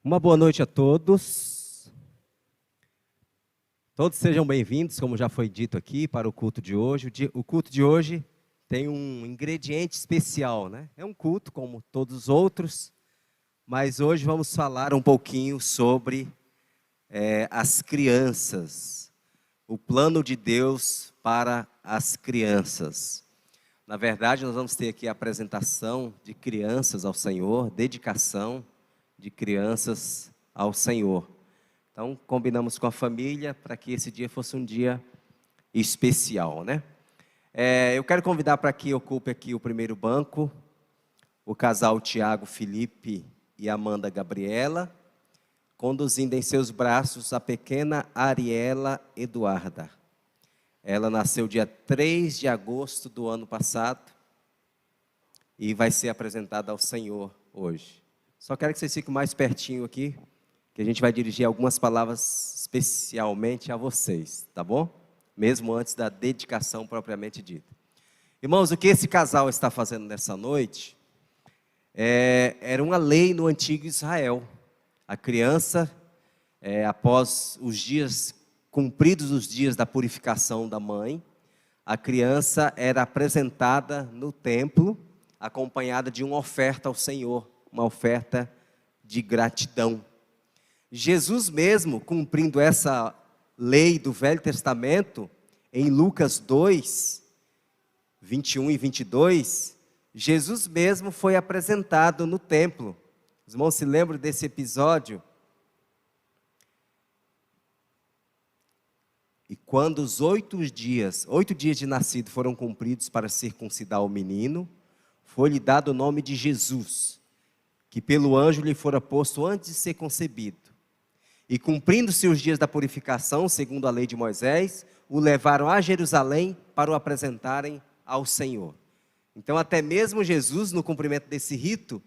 Uma boa noite a todos. Todos sejam bem-vindos, como já foi dito aqui, para o culto de hoje. O culto de hoje tem um ingrediente especial, né? É um culto como todos os outros, mas hoje vamos falar um pouquinho sobre as crianças, o plano de Deus para as crianças. Na verdade, nós vamos ter aqui a apresentação de crianças ao Senhor, dedicação de crianças ao Senhor. Então, combinamos com a família para que esse dia fosse um dia especial, né? Eu quero convidar para que ocupe aqui o primeiro banco, o casal Tiago Felipe e Amanda Gabriela, conduzindo em seus braços a pequena Ariela Eduarda. Ela nasceu dia 3 de agosto do ano passado e vai ser apresentada ao Senhor hoje. Só quero que vocês fiquem mais pertinho aqui, que a gente vai dirigir algumas palavras especialmente a vocês, tá bom? Mesmo antes da dedicação propriamente dita. Irmãos, o que esse casal está fazendo nessa noite era uma lei no antigo Israel. A criança, após cumpridos os dias da purificação da mãe, a criança era apresentada no templo, acompanhada de uma oferta ao Senhor, uma oferta de gratidão. Jesus mesmo, cumprindo essa lei do Velho Testamento, em Lucas 2, 21 e 22, Jesus mesmo foi apresentado no templo. Os irmãos se lembram desse episódio? E quando os 8 dias de nascido foram cumpridos para circuncidar o menino, foi-lhe dado o nome de Jesus, que pelo anjo lhe fora posto antes de ser concebido. E cumprindo-se os dias da purificação, segundo a lei de Moisés, o levaram a Jerusalém para o apresentarem ao Senhor. Então até mesmo Jesus, no cumprimento desse rito,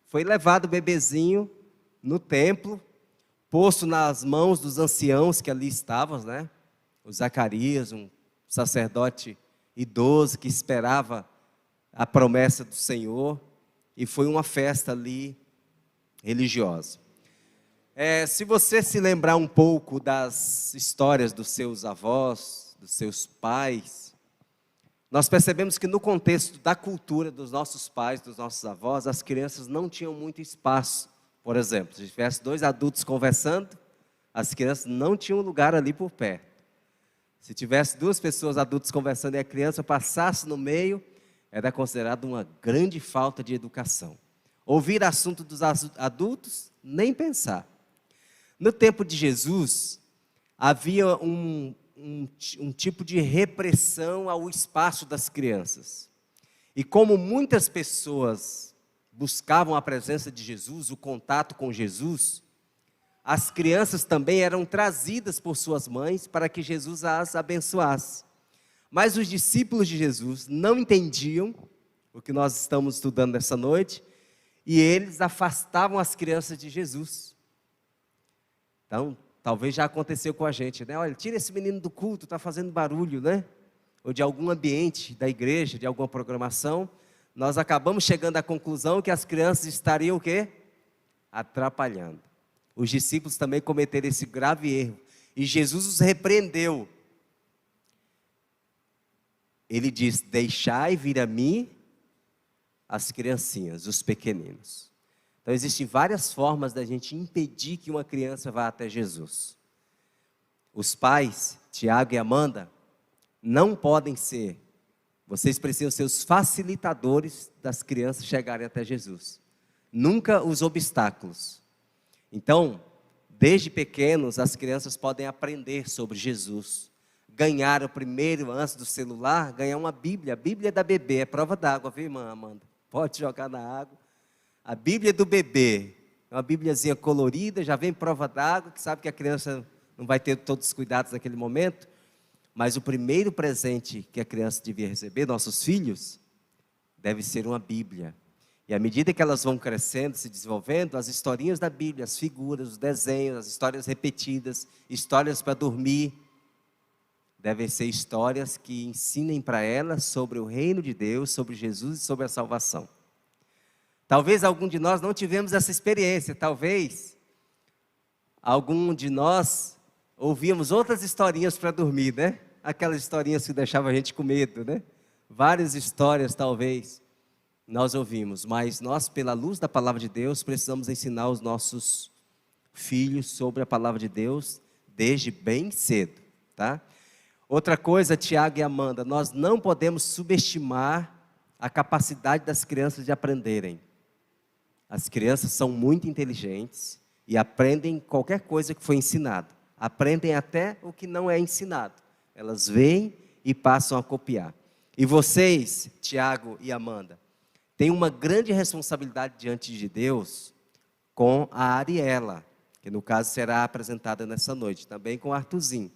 foi levado bebezinho no templo, posto nas mãos dos anciãos que ali estavam, né? O Zacarias, um sacerdote idoso que esperava a promessa do Senhor, e foi uma festa ali religiosa. Se você se lembrar um pouco das histórias dos seus avós, dos seus pais, nós percebemos que no contexto da cultura dos nossos pais, dos nossos avós, as crianças não tinham muito espaço. Por exemplo, se tivesse 2 adultos conversando, as crianças não tinham lugar ali por perto. Se tivesse 2 pessoas adultas conversando e a criança passasse no meio, era considerado uma grande falta de educação. Ouvir assunto dos adultos, nem pensar. No tempo de Jesus, havia um tipo de repressão ao espaço das crianças. E como muitas pessoas buscavam a presença de Jesus, o contato com Jesus, as crianças também eram trazidas por suas mães para que Jesus as abençoasse. Mas os discípulos de Jesus não entendiam o que nós estamos estudando nessa noite, e eles afastavam as crianças de Jesus. Então, talvez já aconteceu com a gente, né? Olha, tira esse menino do culto, está fazendo barulho, né? Ou de algum ambiente da igreja, de alguma programação. Nós acabamos chegando à conclusão que as crianças estariam o quê? Atrapalhando. Os discípulos também cometeram esse grave erro. E Jesus os repreendeu. Ele diz: deixai vir a mim as criancinhas, os pequeninos. Então existem várias formas da gente impedir que uma criança vá até Jesus. Os pais, Tiago e Amanda, não podem ser, vocês precisam ser os facilitadores das crianças chegarem até Jesus. Nunca os obstáculos. Então, desde pequenos, as crianças podem aprender sobre Jesus. Ganhar o primeiro, antes do celular, ganhar uma Bíblia. A Bíblia da bebê, é prova d'água, viu, irmã Amanda? Pode jogar na água. A Bíblia do bebê, é uma bíbliazinha colorida, já vem prova d'água, que sabe que a criança não vai ter todos os cuidados naquele momento. Mas o primeiro presente que a criança devia receber, nossos filhos, deve ser uma Bíblia. E à medida que elas vão crescendo, se desenvolvendo, as historinhas da Bíblia, as figuras, os desenhos, as histórias repetidas, histórias para dormir, devem ser histórias que ensinem para elas sobre o reino de Deus, sobre Jesus e sobre a salvação. Talvez algum de nós não tivemos essa experiência, talvez algum de nós ouvíamos outras historinhas para dormir, né? Aquelas historinhas que deixavam a gente com medo, né? Várias histórias, talvez, nós ouvimos. Mas nós, pela luz da palavra de Deus, precisamos ensinar os nossos filhos sobre a palavra de Deus desde bem cedo, tá? Outra coisa, Tiago e Amanda, nós não podemos subestimar a capacidade das crianças de aprenderem. As crianças são muito inteligentes e aprendem qualquer coisa que foi ensinado. Aprendem até o que não é ensinado. Elas veem e passam a copiar. E vocês, Tiago e Amanda, têm uma grande responsabilidade diante de Deus com a Ariela, que no caso será apresentada nessa noite, também com o Arthurzinho.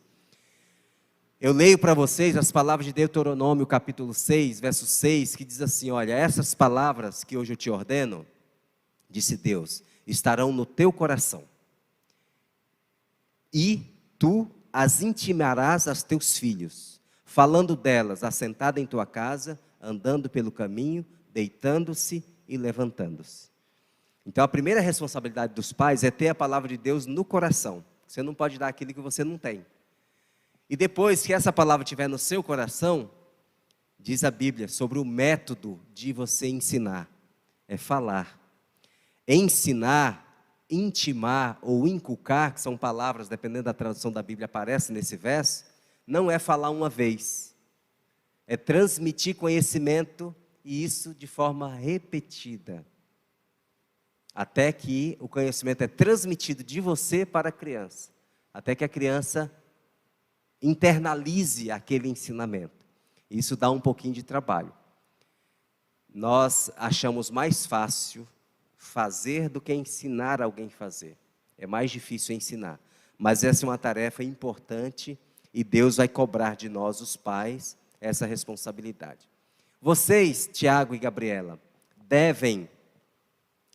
Eu leio para vocês as palavras de Deuteronômio, capítulo 6, verso 6, que diz assim, olha, essas palavras que hoje eu te ordeno, disse Deus, estarão no teu coração. E tu as intimarás aos teus filhos, falando delas, assentada em tua casa, andando pelo caminho, deitando-se e levantando-se. Então a primeira responsabilidade dos pais é ter a palavra de Deus no coração. Você não pode dar aquilo que você não tem. E depois que essa palavra estiver no seu coração, diz a Bíblia sobre o método de você ensinar. É falar. Ensinar, intimar ou inculcar, que são palavras, dependendo da tradução da Bíblia, aparece nesse verso, não é falar uma vez. É transmitir conhecimento e isso de forma repetida. Até que o conhecimento é transmitido de você para a criança. Até que a criança internalize aquele ensinamento. Isso dá um pouquinho de trabalho. Nós achamos mais fácil fazer do que ensinar alguém a fazer. É mais difícil ensinar. Mas essa é uma tarefa importante e Deus vai cobrar de nós, os pais, essa responsabilidade. Vocês, Tiago e Gabriela, devem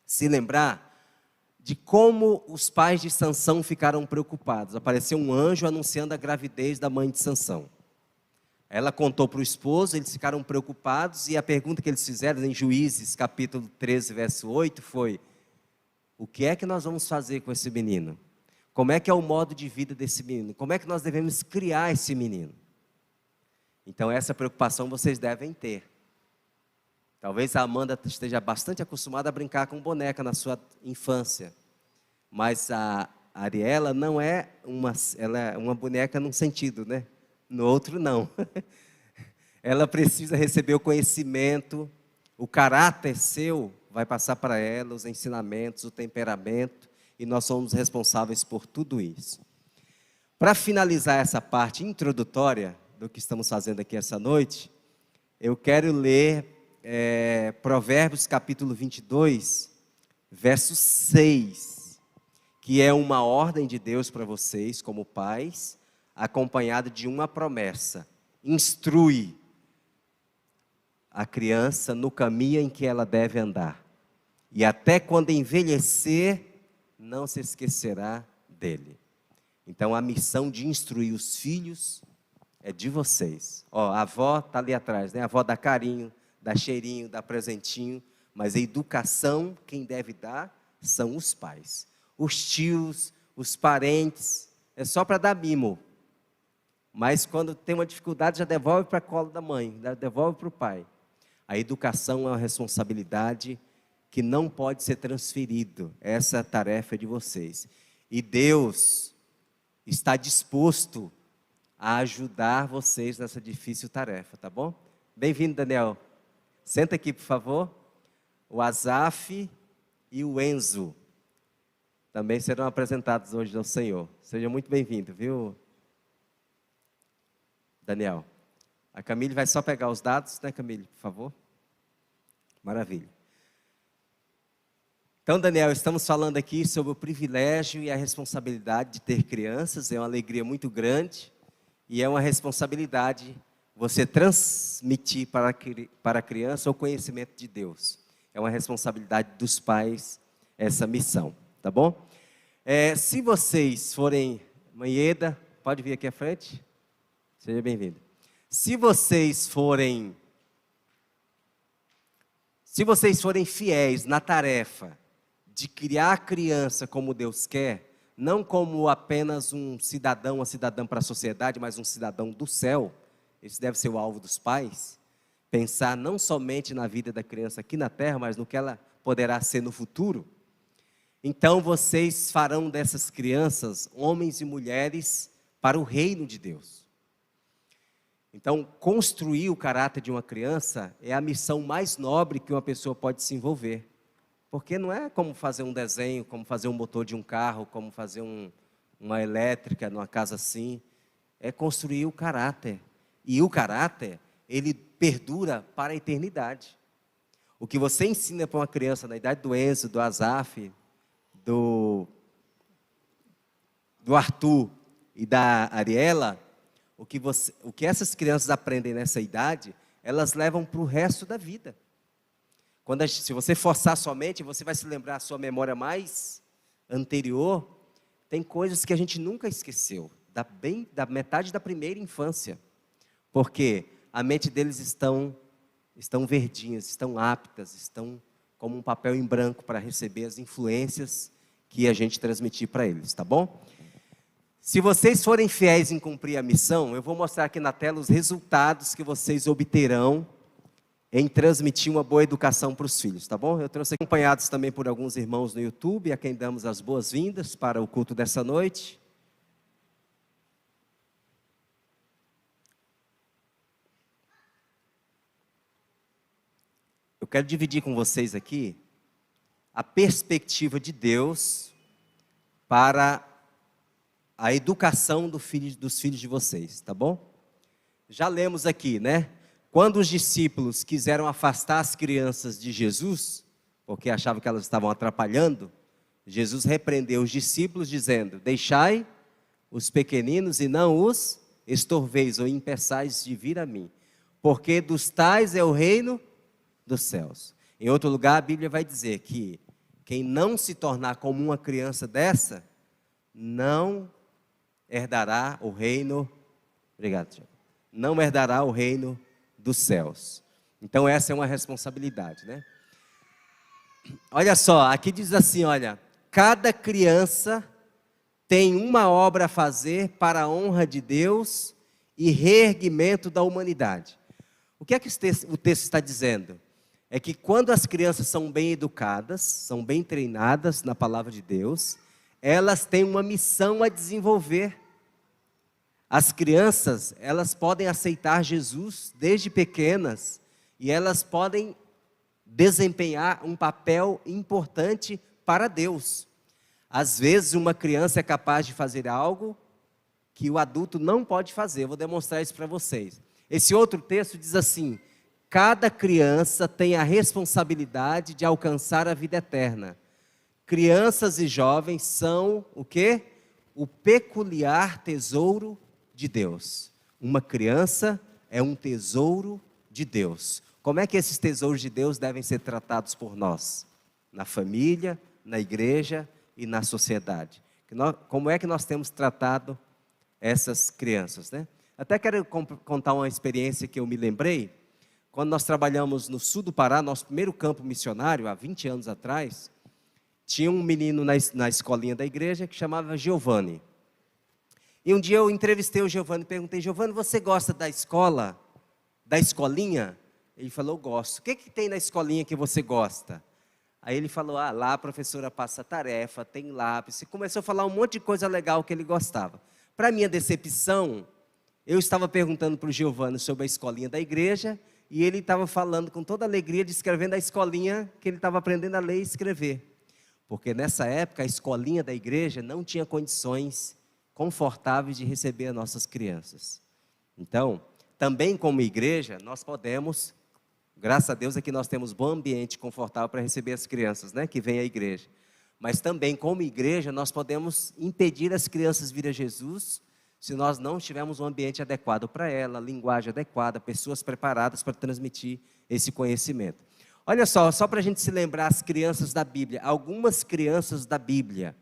se lembrar de como os pais de Sansão ficaram preocupados. Apareceu um anjo anunciando a gravidez da mãe de Sansão. Ela contou para o esposo, eles ficaram preocupados, e a pergunta que eles fizeram em Juízes, capítulo 13, verso 8, foi: o que é que nós vamos fazer com esse menino? Como é que é o modo de vida desse menino? Como é que nós devemos criar esse menino? Então essa preocupação vocês devem ter. Talvez a Amanda esteja bastante acostumada a brincar com boneca na sua infância. Mas a Ariela não é ela é uma boneca num sentido, né? No outro não. Ela precisa receber o conhecimento, o caráter seu vai passar para ela, os ensinamentos, o temperamento, e nós somos responsáveis por tudo isso. Para finalizar essa parte introdutória do que estamos fazendo aqui essa noite, eu quero ler Provérbios capítulo 22, verso 6, que é uma ordem de Deus para vocês como pais, acompanhada de uma promessa: instrui a criança no caminho em que ela deve andar, e até quando envelhecer, não se esquecerá dele. Então a missão de instruir os filhos é de vocês. A avó está ali atrás, né? A avó dá carinho, dá cheirinho, dá presentinho, mas a educação quem deve dar são os pais. Os tios, os parentes, é só para dar mimo. Mas quando tem uma dificuldade, já devolve para a colo da mãe, devolve para o pai. A educação é uma responsabilidade que não pode ser transferido. Essa tarefa é de vocês. E Deus está disposto a ajudar vocês nessa difícil tarefa, tá bom? Bem-vindo, Daniel. Senta aqui, por favor. O Asaf e o Enzo também serão apresentados hoje ao Senhor. Seja muito bem-vindo, viu, Daniel? A Camille vai só pegar os dados, né, Camille, por favor? Maravilha. Então, Daniel, estamos falando aqui sobre o privilégio e a responsabilidade de ter crianças. É uma alegria muito grande e é uma responsabilidade você transmitir para a criança o conhecimento de Deus. É uma responsabilidade dos pais essa missão, tá bom? Se vocês forem... Manheda, pode vir aqui à frente? Seja bem-vindo. Se vocês forem fiéis na tarefa de criar a criança como Deus quer, não como apenas um cidadão, uma cidadã para a sociedade, mas um cidadão do céu. Esse deve ser o alvo dos pais. Pensar não somente na vida da criança aqui na terra, mas no que ela poderá ser no futuro. Então vocês farão dessas crianças homens e mulheres para o reino de Deus. Então, construir o caráter de uma criança é a missão mais nobre que uma pessoa pode se envolver. Porque não é como fazer um desenho, como fazer um motor de um carro, como fazer uma elétrica numa casa assim. É construir o caráter. E o caráter, ele perdura para a eternidade. O que você ensina para uma criança na idade do Enzo, do Azaf, do Arthur e da Ariela, o que essas crianças aprendem nessa idade, elas levam para o resto da vida. Se você forçar sua mente, você vai se lembrar a sua memória mais anterior. Tem coisas que a gente nunca esqueceu, da metade da primeira infância. Porque a mente deles estão verdinhas, estão aptas, estão como um papel em branco para receber as influências que a gente transmitir para eles, tá bom? Se vocês forem fiéis em cumprir a missão, eu vou mostrar aqui na tela os resultados que vocês obterão em transmitir uma boa educação para os filhos, tá bom? Eu trouxe acompanhados também por alguns irmãos no YouTube, a quem damos as boas-vindas para o culto dessa noite. Eu quero dividir com vocês aqui a perspectiva de Deus para a educação dos filhos de vocês, tá bom? Já lemos aqui, né? Quando os discípulos quiseram afastar as crianças de Jesus, porque achavam que elas estavam atrapalhando, Jesus repreendeu os discípulos dizendo: deixai os pequeninos e não os estorveis ou impeçais de vir a mim, porque dos tais é o reino dos céus. Em outro lugar a Bíblia vai dizer que quem não se tornar como uma criança dessa, não herdará o reino, obrigado, Tiago, não herdará o reino dos céus. Então essa é uma responsabilidade, né? Olha só, aqui diz assim, olha, cada criança tem uma obra a fazer para a honra de Deus e reerguimento da humanidade. O que é que o texto está dizendo? É que quando as crianças são bem educadas, são bem treinadas na palavra de Deus, elas têm uma missão a desenvolver. As crianças, elas podem aceitar Jesus desde pequenas e elas podem desempenhar um papel importante para Deus. Às vezes uma criança é capaz de fazer algo que o adulto não pode fazer. Eu vou demonstrar isso para vocês. Esse outro texto diz assim: cada criança tem a responsabilidade de alcançar a vida eterna. Crianças e jovens são o quê? O peculiar tesouro de Deus. Uma criança é um tesouro de Deus. Como é que esses tesouros de Deus devem ser tratados por nós? Na família, na igreja e na sociedade. Como é que nós temos tratado essas crianças, né? Até quero contar uma experiência que eu me lembrei. Quando nós trabalhamos no sul do Pará, nosso primeiro campo missionário, há 20 anos atrás, tinha um menino na escolinha da igreja que chamava Giovanni. E um dia eu entrevistei o Giovanni e perguntei: Giovanni, você gosta da escola, da escolinha? Ele falou: gosto. O que tem na escolinha que você gosta? Aí ele falou: lá a professora passa tarefa, tem lápis. E começou a falar um monte de coisa legal que ele gostava. Para minha decepção, eu estava perguntando para o Giovanni sobre a escolinha da igreja, e ele estava falando com toda alegria, descrevendo a escolinha que ele estava aprendendo a ler e escrever. Porque nessa época a escolinha da igreja não tinha condições confortáveis de receber as nossas crianças. Então, também como igreja, nós podemos, graças a Deus aqui nós temos bom ambiente confortável para receber as crianças, né, que vêm à igreja. Mas também como igreja nós podemos impedir as crianças vir a Jesus se nós não tivermos um ambiente adequado para ela, linguagem adequada, pessoas preparadas para transmitir esse conhecimento. Olha só para a gente se lembrar as crianças da Bíblia, algumas crianças da Bíblia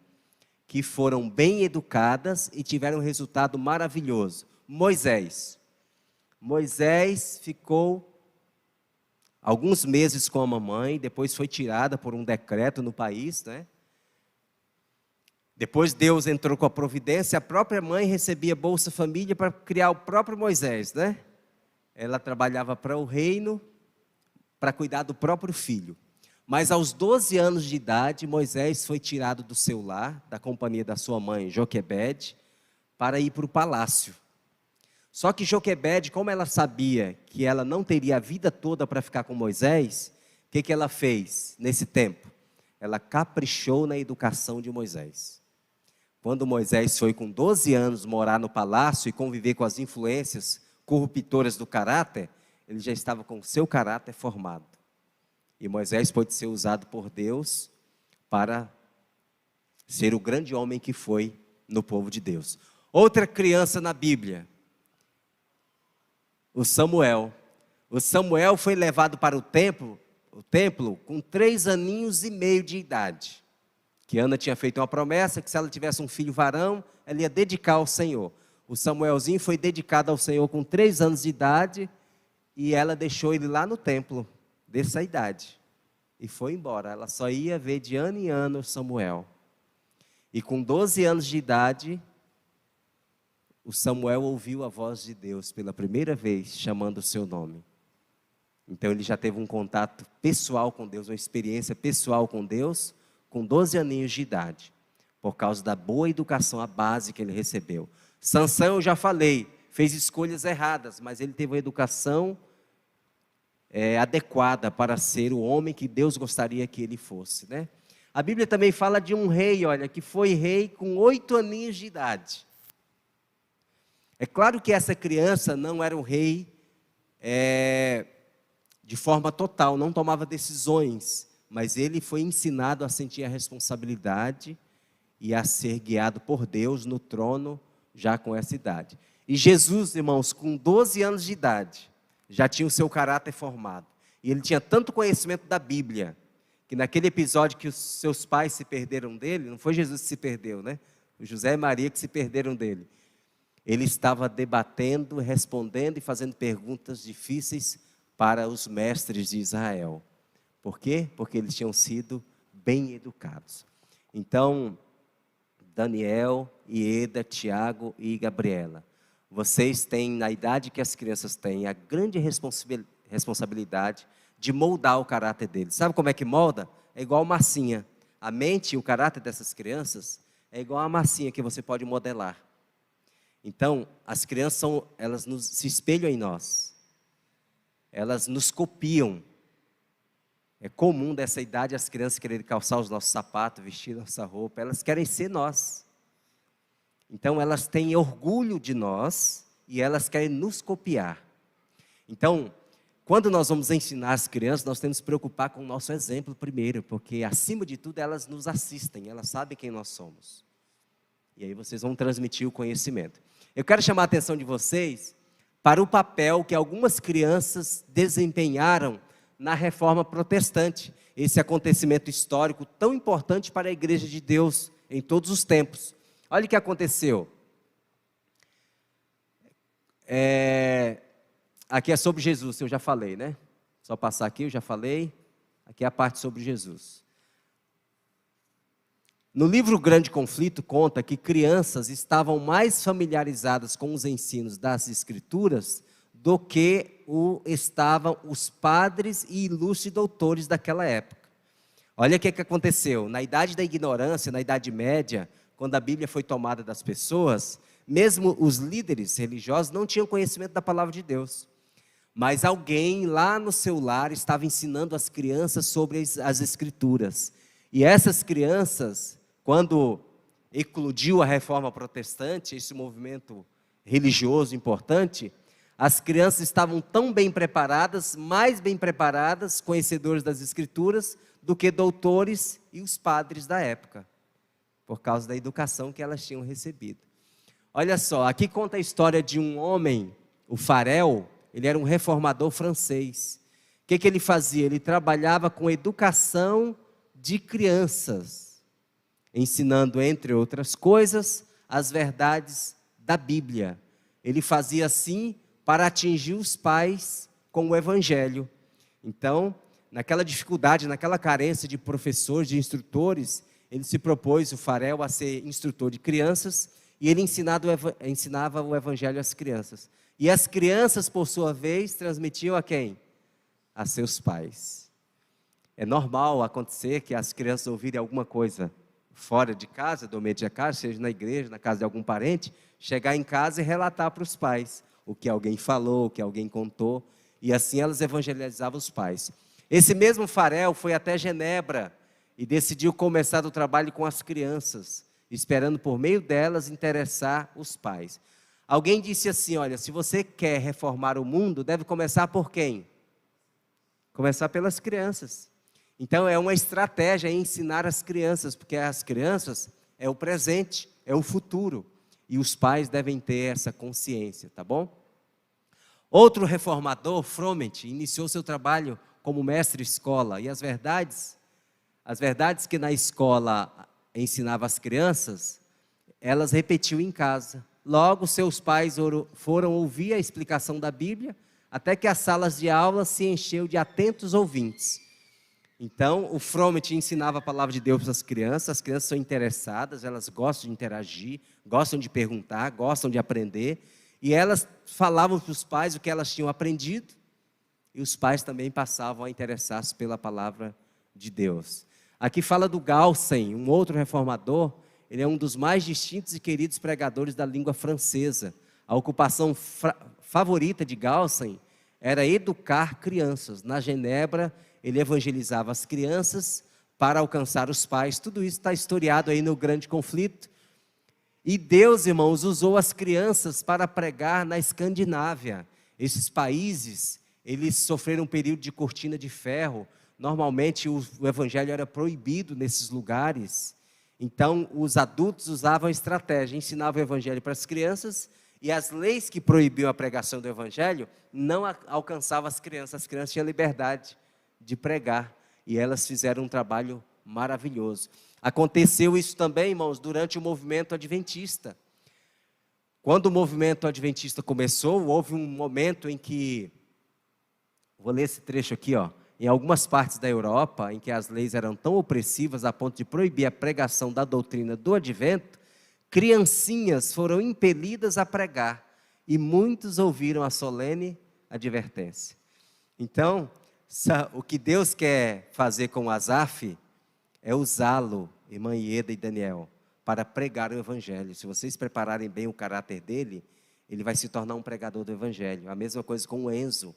que foram bem educadas e tiveram um resultado maravilhoso. Moisés ficou alguns meses com a mamãe, depois foi tirada por um decreto no país, né? Depois Deus entrou com a providência, a própria mãe recebia Bolsa Família para criar o próprio Moisés, né? Ela trabalhava para o reino, para cuidar do próprio filho. Mas aos 12 anos de idade, Moisés foi tirado do seu lar, da companhia da sua mãe, Joquebede, para ir para o palácio. Só que Joquebede, como ela sabia que ela não teria a vida toda para ficar com Moisés, o que ela fez nesse tempo? Ela caprichou na educação de Moisés. Quando Moisés foi com 12 anos morar no palácio e conviver com as influências corruptoras do caráter, ele já estava com o seu caráter formado. E Moisés pôde ser usado por Deus para ser o grande homem que foi no povo de Deus. Outra criança na Bíblia, o Samuel. O Samuel foi levado para o templo com 3 aninhos e meio de idade. Que Ana tinha feito uma promessa que se ela tivesse um filho varão, ela ia dedicar ao Senhor. O Samuelzinho foi dedicado ao Senhor com 3 anos de idade e ela deixou ele lá no templo, dessa idade. E foi embora. Ela só ia ver de ano em ano o Samuel. E com 12 anos de idade, o Samuel ouviu a voz de Deus pela primeira vez, chamando o seu nome. Então ele já teve um contato pessoal com Deus, uma experiência pessoal com Deus, com 12 aninhos de idade, por causa da boa educação, a base que ele recebeu. Sansão, eu já falei, fez escolhas erradas, mas ele teve uma educação adequada para ser o homem que Deus gostaria que ele fosse, né? A Bíblia também fala de um rei, olha, que foi rei com 8 aninhos de idade. É claro que essa criança não era um rei de forma total, não tomava decisões, mas ele foi ensinado a sentir a responsabilidade e a ser guiado por Deus no trono já com essa idade. E Jesus, irmãos, com 12 anos de idade, já tinha o seu caráter formado. E ele tinha tanto conhecimento da Bíblia, que naquele episódio que os seus pais se perderam dele, não foi Jesus que se perdeu, né? Foi José e Maria que se perderam dele. Ele estava debatendo, respondendo e fazendo perguntas difíceis para os mestres de Israel. Por quê? Porque eles tinham sido bem educados. Então, Daniel, Ieda, Tiago e Gabriela, vocês têm, na idade que as crianças têm, a grande responsabilidade de moldar o caráter deles. Sabe como é que molda? É igual massinha. A mente e o caráter dessas crianças é igual a massinha que você pode modelar. Então, as crianças, elas se espelham em nós. Elas nos copiam. É comum dessa idade as crianças quererem calçar os nossos sapatos, vestir nossa roupa. Elas querem ser nós. Então, elas têm orgulho de nós e elas querem nos copiar. Então, quando nós vamos ensinar as crianças, nós temos que nos preocupar com o nosso exemplo primeiro, porque, acima de tudo, elas nos assistem, elas sabem quem nós somos. E aí vocês vão transmitir o conhecimento. Eu quero chamar a atenção de vocês para o papel que algumas crianças desempenharam na Reforma Protestante. Esse acontecimento histórico tão importante para a Igreja de Deus em todos os tempos. Olha o que aconteceu. Aqui é sobre Jesus, eu já falei, né? Só passar aqui, eu já falei. Aqui é a parte sobre Jesus. No livro Grande Conflito conta que crianças estavam mais familiarizadas com os ensinos das Escrituras do que estavam os padres e ilustres doutores daquela época. Olha o que aconteceu. Na idade da ignorância, na Idade Média, quando a Bíblia foi tomada das pessoas, mesmo os líderes religiosos não tinham conhecimento da palavra de Deus. Mas alguém lá no seu lar estava ensinando as crianças sobre as Escrituras. E essas crianças, quando eclodiu a Reforma Protestante, esse movimento religioso importante, as crianças estavam tão bem preparadas, mais bem preparadas, conhecedores das Escrituras, do que doutores e os padres da época, por causa da educação que elas tinham recebido. Olha só, aqui conta a história de um homem, o Farel. Ele era um reformador francês. O que ele fazia? Ele trabalhava com educação de crianças, ensinando, entre outras coisas, as verdades da Bíblia. Ele fazia assim para atingir os pais com o Evangelho. Então, naquela dificuldade, naquela carência de professores, de instrutores, ele se propôs, o Farel, a ser instrutor de crianças, e ele ensinava o evangelho às crianças. E as crianças, por sua vez, transmitiam a quem? A seus pais. É normal acontecer que as crianças ouvirem alguma coisa fora de casa, do meio de casa, seja na igreja, na casa de algum parente, chegar em casa e relatar para os pais o que alguém falou, o que alguém contou, e assim elas evangelizavam os pais. Esse mesmo Farel foi até Genebra e decidiu começar o trabalho com as crianças, esperando por meio delas interessar os pais. Alguém disse assim, olha, se você quer reformar o mundo, deve começar por quem? Começar pelas crianças. Então é uma estratégia ensinar as crianças, porque as crianças é o presente, é o futuro. E os pais devem ter essa consciência, tá bom? Outro reformador, Froment, iniciou seu trabalho como mestre-escola. E as verdades que na escola ensinava às crianças, elas repetiu em casa. Logo, seus pais foram ouvir a explicação da Bíblia, até que as salas de aula se encheu de atentos ouvintes. Então, o Froment ensinava a palavra de Deus para as crianças são interessadas, elas gostam de interagir, gostam de perguntar, gostam de aprender, e elas falavam para os pais o que elas tinham aprendido, e os pais também passavam a interessar-se pela palavra de Deus. Aqui fala do Galsen, um outro reformador, ele é um dos mais distintos e queridos pregadores da língua francesa. A ocupação favorita de Galsen era educar crianças. Na Genebra, ele evangelizava as crianças para alcançar os pais. Tudo isso está historiado aí no grande conflito. E Deus, irmãos, usou as crianças para pregar na Escandinávia. Esses países, eles sofreram um período de cortina de ferro. Normalmente o evangelho era proibido nesses lugares. Então os adultos usavam a estratégia, ensinavam o evangelho para as crianças, e as leis que proibiam a pregação do evangelho não alcançavam as crianças tinham liberdade de pregar, e elas fizeram um trabalho maravilhoso. Aconteceu isso também, irmãos, durante o movimento adventista. Quando o movimento adventista começou, houve um momento em que, vou ler esse trecho aqui, em algumas partes da Europa, em que as leis eram tão opressivas a ponto de proibir a pregação da doutrina do advento, criancinhas foram impelidas a pregar, e muitos ouviram a solene advertência. Então, o que Deus quer fazer com Asaf é usá-lo, irmã Ieda e Daniel, para pregar o evangelho. Se vocês prepararem bem o caráter dele, ele vai se tornar um pregador do evangelho. A mesma coisa com o Enzo,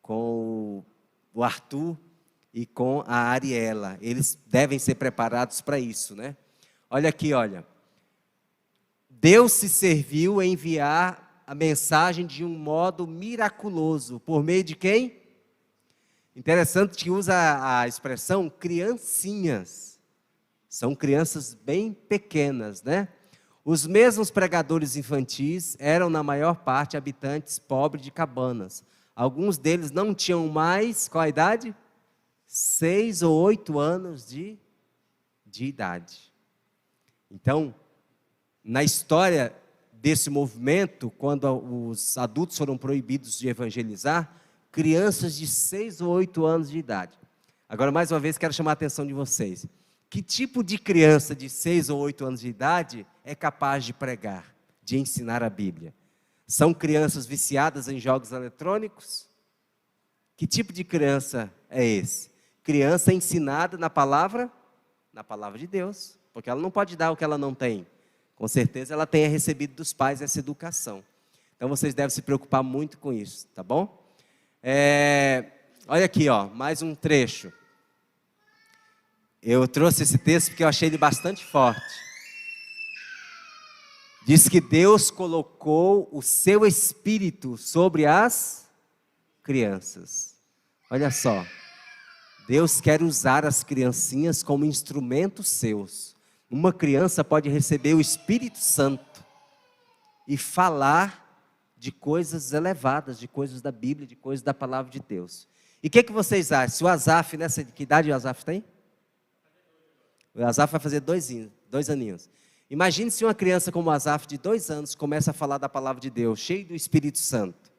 com o Arthur e com a Ariela. Eles devem ser preparados para isso, né? Olha aqui, olha. Deus se serviu em enviar a mensagem de um modo miraculoso. Por meio de quem? Interessante que usa a expressão criancinhas. São crianças bem pequenas, né? Os mesmos pregadores infantis eram, na maior parte, habitantes pobres de cabanas. Alguns deles não tinham mais, qual a idade? 6 ou 8 anos de idade. Então, na história desse movimento, quando os adultos foram proibidos de evangelizar, crianças de 6 ou 8 anos de idade. Agora, mais uma vez, quero chamar a atenção de vocês. Que tipo de criança de 6 ou 8 anos de idade é capaz de pregar, de ensinar a Bíblia? São crianças viciadas em jogos eletrônicos? Que tipo de criança é esse? Criança ensinada na palavra de Deus, porque ela não pode dar o que ela não tem. Com certeza ela tenha recebido dos pais essa educação. Então vocês devem se preocupar muito com isso, tá bom? Olha aqui, mais um trecho. Eu trouxe esse texto porque eu achei ele bastante forte. Diz que Deus colocou o seu espírito sobre as crianças. Olha só. Deus quer usar as criancinhas como instrumentos seus. Uma criança pode receber o Espírito Santo e falar de coisas elevadas, de coisas da Bíblia, de coisas da palavra de Deus. E o que vocês acham? Se o Asaf, que idade o Asaf tem? O Asaf vai fazer 2 aninhos. Imagine se uma criança como o Asaf, de 2 anos, começa a falar da palavra de Deus, cheio do Espírito Santo.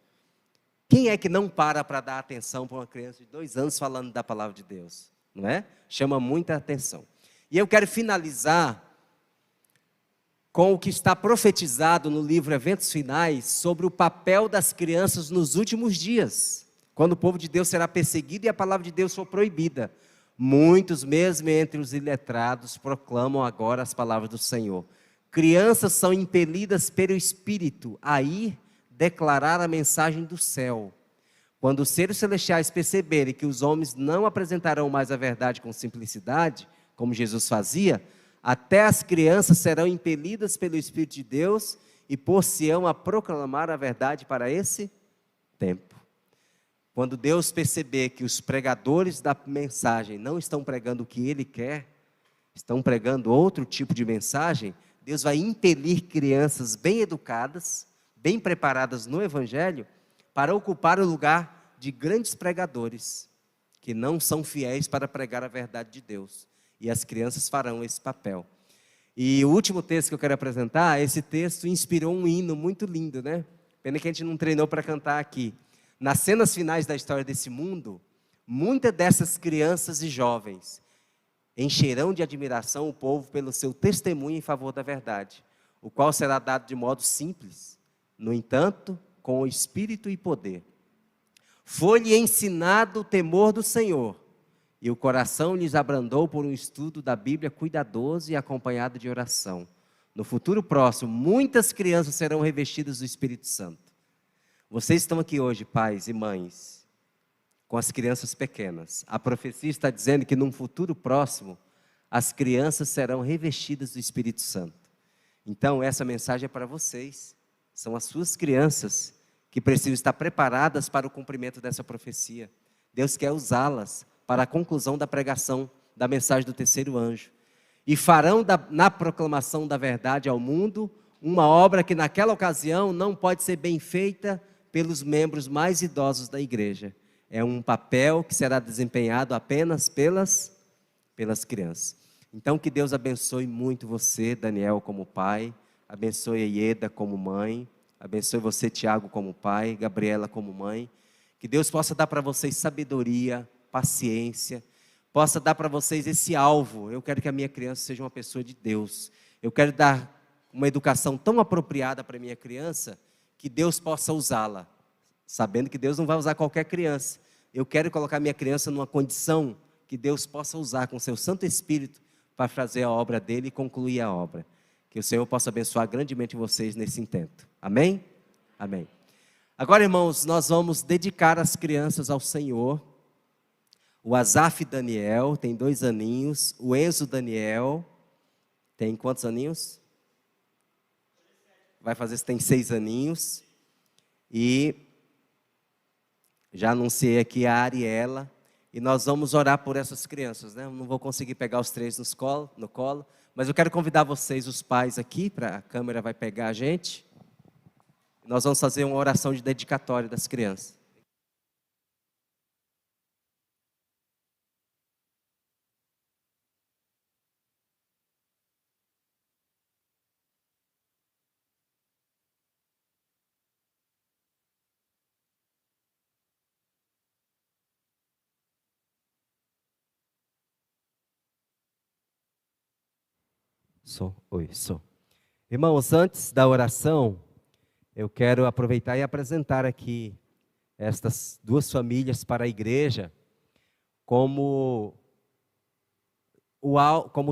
Quem é que não para dar atenção para uma criança de 2 anos falando da palavra de Deus? Não é? Chama muita atenção. E eu quero finalizar com o que está profetizado no livro Eventos Finais sobre o papel das crianças nos últimos dias, quando o povo de Deus será perseguido e a palavra de Deus for proibida. Muitos, mesmo entre os iletrados, proclamam agora as palavras do Senhor. Crianças são impelidas pelo Espírito a ir declarar a mensagem do céu. Quando os seres celestiais perceberem que os homens não apresentarão mais a verdade com simplicidade, como Jesus fazia, até as crianças serão impelidas pelo Espírito de Deus e por-se-ão a proclamar a verdade para esse tempo. Quando Deus perceber que os pregadores da mensagem não estão pregando o que Ele quer, estão pregando outro tipo de mensagem, Deus vai impelir crianças bem educadas, bem preparadas no Evangelho, para ocupar o lugar de grandes pregadores, que não são fiéis para pregar a verdade de Deus. E as crianças farão esse papel. E o último texto que eu quero apresentar, esse texto inspirou um hino muito lindo, né? Pena que a gente não treinou para cantar aqui. Nas cenas finais da história desse mundo, muitas dessas crianças e jovens encherão de admiração o povo pelo seu testemunho em favor da verdade, o qual será dado de modo simples, no entanto, com espírito e poder. Foi-lhe ensinado o temor do Senhor, e o coração lhes abrandou por um estudo da Bíblia cuidadoso e acompanhado de oração. No futuro próximo, muitas crianças serão revestidas do Espírito Santo. Vocês estão aqui hoje, pais e mães, com as crianças pequenas. A profecia está dizendo que num futuro próximo, as crianças serão revestidas do Espírito Santo. Então, essa mensagem é para vocês. São as suas crianças que precisam estar preparadas para o cumprimento dessa profecia. Deus quer usá-las para a conclusão da pregação da mensagem do terceiro anjo. E farão na proclamação da verdade ao mundo, uma obra que naquela ocasião não pode ser bem feita pelos membros mais idosos da igreja. É um papel que será desempenhado apenas pelas crianças. Então que Deus abençoe muito você, Daniel, como pai, abençoe a Ieda como mãe, abençoe você, Tiago, como pai, Gabriela como mãe. Que Deus possa dar para vocês sabedoria, paciência, possa dar para vocês esse alvo. Eu quero que a minha criança seja uma pessoa de Deus. Eu quero dar uma educação tão apropriada para a minha criança, que Deus possa usá-la, sabendo que Deus não vai usar qualquer criança. Eu quero colocar minha criança numa condição que Deus possa usar com seu Santo Espírito para fazer a obra dele e concluir a obra. Que o Senhor possa abençoar grandemente vocês nesse intento. Amém? Amém. Agora, irmãos, nós vamos dedicar as crianças ao Senhor. O Asaf Daniel tem 2 aninhos. O Enzo Daniel tem quantos aninhos? Tem 6 aninhos. E já anunciei aqui a Ariela. E nós vamos orar por essas crianças, né? Eu não vou conseguir pegar os 3 no colo. Mas eu quero convidar vocês, os pais, aqui, para a câmera vai pegar a gente. Nós vamos fazer uma oração de dedicatória das crianças. Sou. Irmãos, antes da oração, eu quero aproveitar e apresentar aqui estas 2 famílias para a igreja como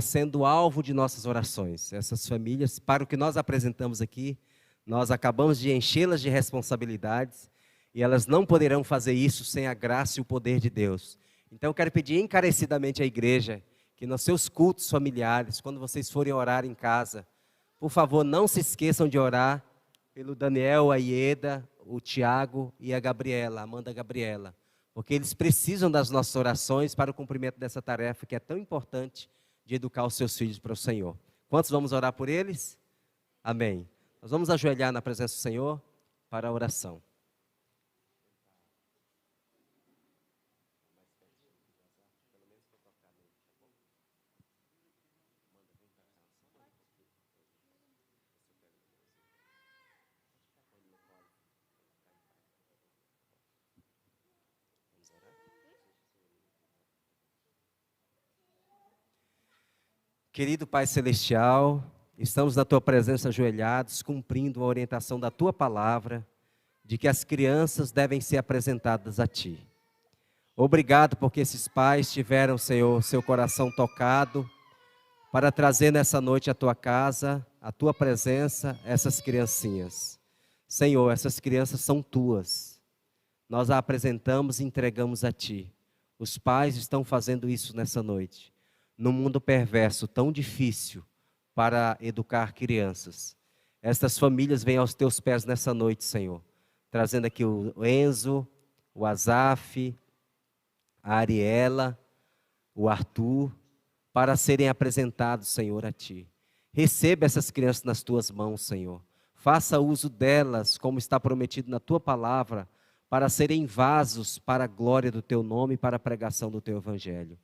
sendo alvo de nossas orações. Essas famílias, para o que nós apresentamos aqui, nós acabamos de enchê-las de responsabilidades e elas não poderão fazer isso sem a graça e o poder de Deus. Então eu quero pedir encarecidamente à igreja que nos seus cultos familiares, quando vocês forem orar em casa, por favor, não se esqueçam de orar pelo Daniel, a Ieda, o Tiago e a Gabriela, a Amanda Gabriela, porque eles precisam das nossas orações para o cumprimento dessa tarefa que é tão importante de educar os seus filhos para o Senhor. Quantos vamos orar por eles? Amém. Nós vamos ajoelhar na presença do Senhor para a oração. Querido Pai Celestial, estamos na Tua presença ajoelhados, cumprindo a orientação da Tua palavra, de que as crianças devem ser apresentadas a Ti. Obrigado porque esses pais tiveram, Senhor, seu coração tocado, para trazer nessa noite à Tua casa, à Tua presença, essas criancinhas. Senhor, essas crianças são Tuas. Nós a apresentamos e entregamos a Ti. Os pais estão fazendo isso nessa noite. Num mundo perverso, tão difícil para educar crianças. Estas famílias vêm aos Teus pés nessa noite, Senhor. Trazendo aqui o Enzo, o Azaf, a Ariela, o Arthur, para serem apresentados, Senhor, a Ti. Receba essas crianças nas Tuas mãos, Senhor. Faça uso delas, como está prometido na Tua palavra, para serem vasos para a glória do Teu nome e para a pregação do Teu Evangelho.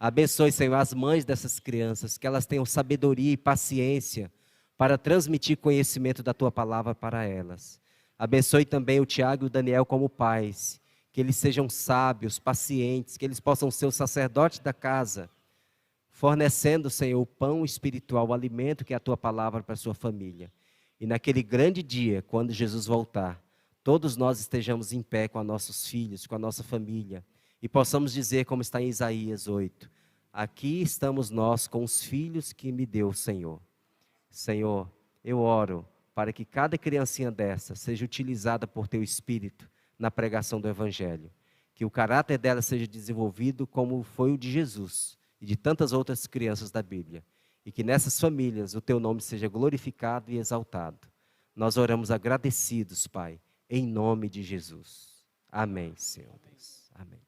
Abençoe, Senhor, as mães dessas crianças, que elas tenham sabedoria e paciência para transmitir conhecimento da Tua palavra para elas. Abençoe também o Tiago e o Daniel como pais, que eles sejam sábios, pacientes, que eles possam ser o sacerdote da casa, fornecendo, Senhor, o pão espiritual, o alimento que é a Tua palavra para a sua família. E naquele grande dia, quando Jesus voltar, todos nós estejamos em pé com os nossos filhos, com a nossa família, e possamos dizer, como está em Isaías 8, aqui estamos nós com os filhos que me deu o Senhor. Senhor, eu oro para que cada criancinha dessa seja utilizada por Teu Espírito na pregação do Evangelho. Que o caráter dela seja desenvolvido como foi o de Jesus e de tantas outras crianças da Bíblia. E que nessas famílias o Teu nome seja glorificado e exaltado. Nós oramos agradecidos, Pai, em nome de Jesus. Amém, Senhor Deus. Amém.